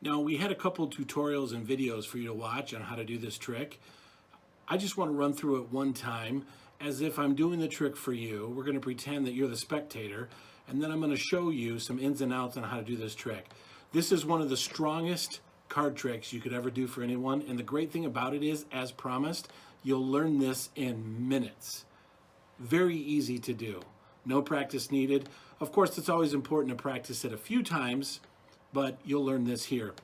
Now, we had a couple tutorials and videos for you to watch on how to do this trick. I just want to run through it one time as if I'm doing the trick for you. We're going to pretend that you're the spectator, and then I'm going to show you some ins and outs on how to do this trick. This is one of the strongest card tricks you could ever do for anyone, and the great thing about it is, as promised, you'll learn this in minutes. Very easy to do. No practice needed. Of course, it's always important to practice it a few times, but you'll learn this here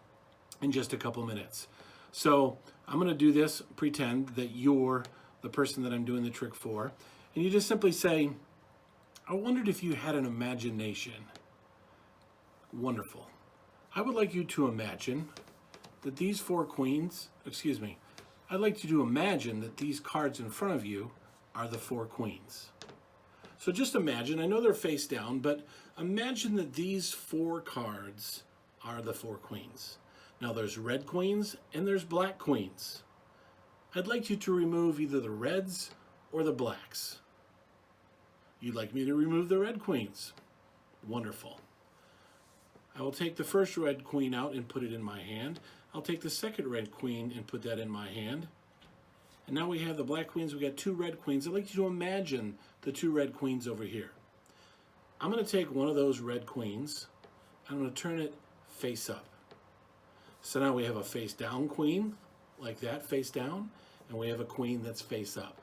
in just a couple minutes. So I'm going to do this, pretend that you're the person that I'm doing the trick for, and you just simply say, I wondered if you had an imagination. Wonderful. I would like you to imagine that these four queens, I'd like you to imagine that these cards in front of you are the four queens. So just imagine, I know they're face down, but imagine that these four cards are the four queens. Now there's red queens and there's black queens. I'd like you to remove either the reds or the blacks. You'd like me to remove the red queens. Wonderful. I will take the first red queen out and put it in my hand. I'll take the second red queen and put that in my hand. And now we have the black queens, we got two red queens. I'd like you to imagine the two red queens over here. I'm going to take one of those red queens, I'm going to turn it face up. So now we have a face down queen, like that, face down, and we have a queen that's face up.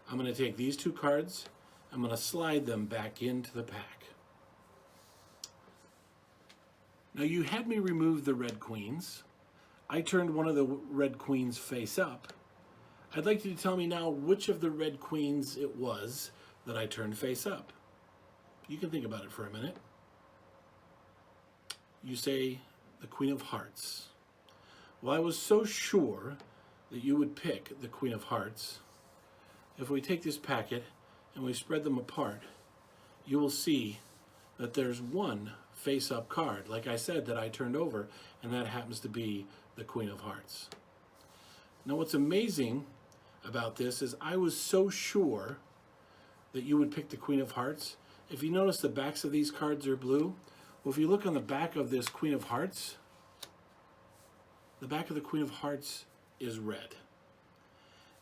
I'm going to take these two cards, I'm going to slide them back into the pack. Now you had me remove the red queens. I turned one of the red queens face up. I'd like you to tell me now which of the red queens it was that I turned face up. You can think about it for a minute. You say the Queen of Hearts. Well, I was so sure that you would pick the Queen of Hearts. If we take this packet and we spread them apart, you will see that there's one face-up card, like I said, that I turned over, and that happens to be the Queen of Hearts. Now, what's amazing about this is I was so sure that you would pick the Queen of Hearts. If you notice, the backs of these cards are blue. Well, if you look on the back of this Queen of Hearts, the back of the Queen of Hearts is red.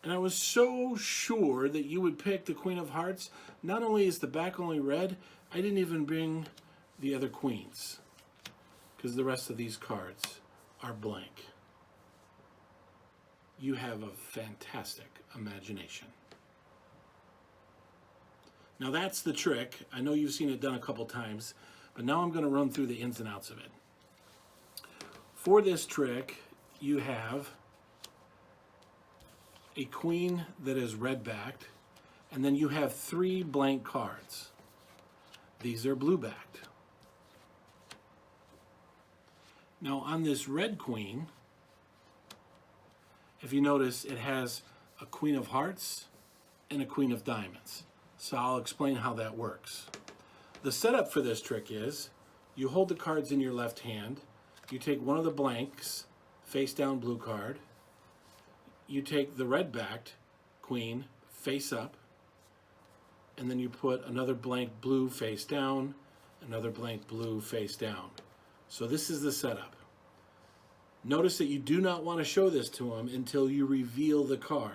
And I was so sure that you would pick the Queen of Hearts. Not only is the back only red, I didn't even bring the other queens, because the rest of these cards are blank. You have a fantastic imagination. Now that's the trick. I know you've seen it done a couple times, but now I'm going to run through the ins and outs of it. For this trick, you have a queen that is red-backed, and then you have three blank cards. These are blue-backed. Now on this red queen, if you notice, it has a Queen of Hearts and a Queen of Diamonds. So I'll explain how that works. The setup for this trick is you hold the cards in your left hand, you take one of the blanks, face down blue card, you take the red-backed queen face up, and then you put another blank blue face down, another blank blue face down. So this is the setup. Notice that you do not want to show this to them until you reveal the card.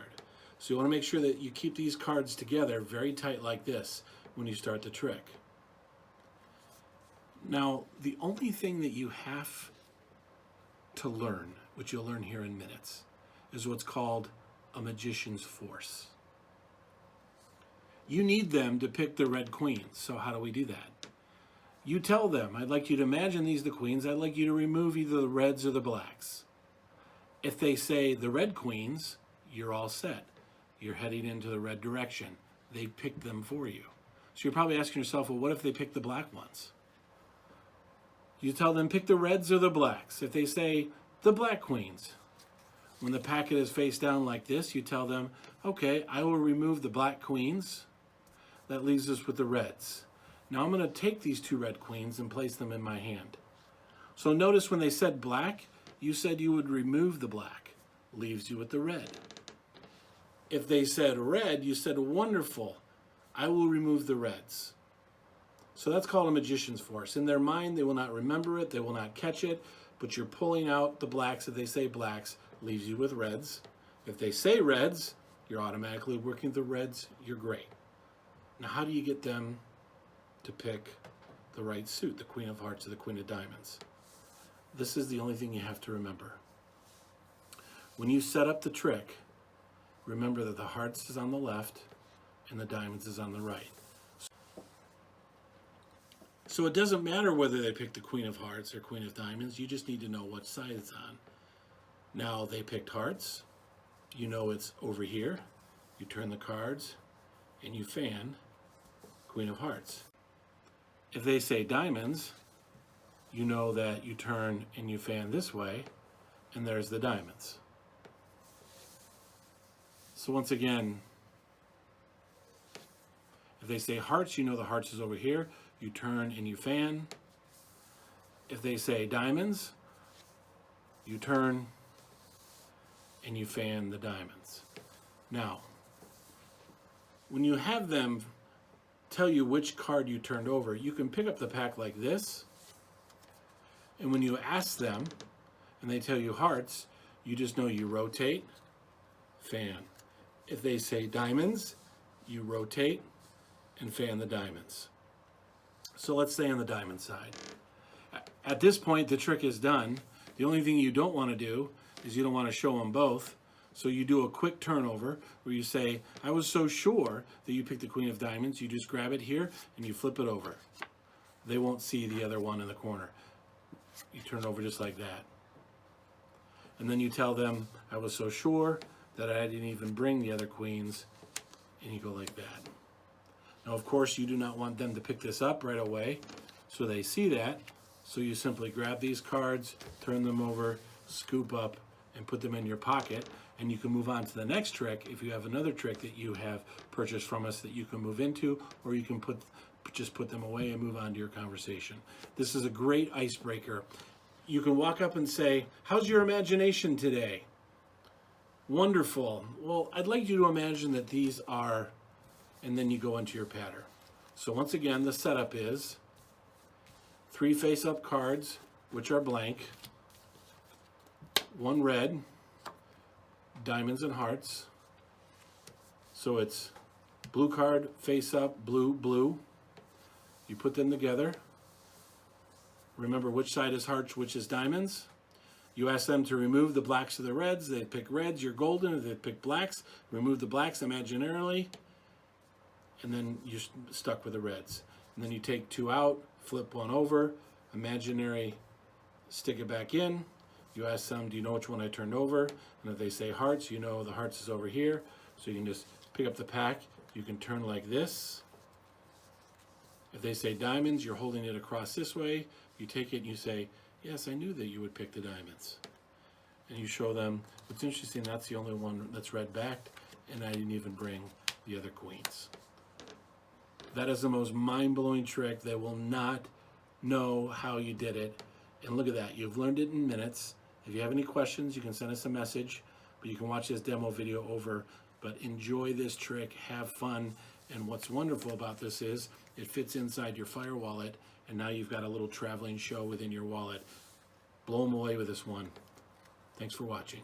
So you want to make sure that you keep these cards together very tight like this when you start the trick. Now, the only thing that you have to learn, which you'll learn here in minutes, is what's called a magician's force. You need them to pick the red queens. So how do we do that? You tell them, I'd like you to imagine these the queens. I'd like you to remove either the reds or the blacks. If they say the red queens, you're all set. You're heading into the red direction. They picked them for you. So you're probably asking yourself, well, what if they pick the black ones? You tell them, pick the reds or the blacks. If they say the black queens, when the packet is face down like this, you tell them, okay, I will remove the black queens. That leaves us with the reds. Now I'm going to take these two red queens and place them in my hand. So notice when they said black, you said you would remove the black. Leaves you with the red. If they said red, you said, wonderful, I will remove the reds. So that's called a magician's force. In their mind, they will not remember it, they will not catch it, but you're pulling out the blacks. If they say blacks, leaves you with reds. If they say reds, you're automatically working the reds, you're great. Now, how do you get them to pick the right suit, the Queen of Hearts or the Queen of Diamonds? This is the only thing you have to remember. When you set up the trick, remember that the hearts is on the left and the diamonds is on the right. So it doesn't matter whether they pick the Queen of Hearts or Queen of Diamonds, you just need to know what side it's on. Now they picked hearts, you know it's over here, you turn the cards and you fan Queen of Hearts. If they say diamonds, you know that you turn and you fan this way, and there's the diamonds. So once again, if they say hearts, you know the hearts is over here, you turn and you fan. If they say diamonds, you turn and you fan the diamonds. Now, when you have them tell you which card you turned over, you can pick up the pack like this, and when you ask them and they tell you hearts, you just know you rotate, fan. If they say diamonds, you rotate and fan the diamonds. So let's stay on the diamond side. At this point, the trick is done. The only thing you don't want to do is you don't want to show them both. So you do a quick turnover where you say, I was so sure that you picked the Queen of Diamonds. You just grab it here and you flip it over. They won't see the other one in the corner. You turn it over just like that. And then you tell them, I was so sure that I didn't even bring the other queens. And you go like that. Now, of course, you do not want them to pick this up right away, so they see that. So you simply grab these cards, turn them over, scoop up, and put them in your pocket. And you can move on to the next trick if you have another trick that you have purchased from us that you can move into, or you can just put them away and move on to your conversation. This is a great icebreaker. You can walk up and say, how's your imagination today? Wonderful. Well, I'd like you to imagine that these are, and then you go into your pattern. So once again, the setup is 3 face-up cards, which are blank, 1 red, diamonds and hearts. So it's blue card, face-up, blue, blue. You put them together. Remember which side is hearts, which is diamonds. You ask them to remove the blacks or the reds. They pick reds, you're golden. If they pick blacks, remove the blacks imaginarily. And then you're stuck with the reds. And then you take 2 out, flip 1 over, imaginary, stick it back in. You ask them, do you know which one I turned over? And if they say hearts, you know the hearts is over here. So you can just pick up the pack. You can turn like this. If they say diamonds, you're holding it across this way. You take it and you say, yes, I knew that you would pick the diamonds. And you show them, what's interesting, that's the only one that's red backed, and I didn't even bring the other queens. That is the most mind-blowing trick. They will not know how you did it. And look at that, you've learned it in minutes. If you have any questions, you can send us a message, but you can watch this demo video over. But enjoy this trick, have fun, and what's wonderful about this is it fits inside your Fire wallet, and now you've got a little traveling show within your wallet. Blow them away with this one. Thanks for watching.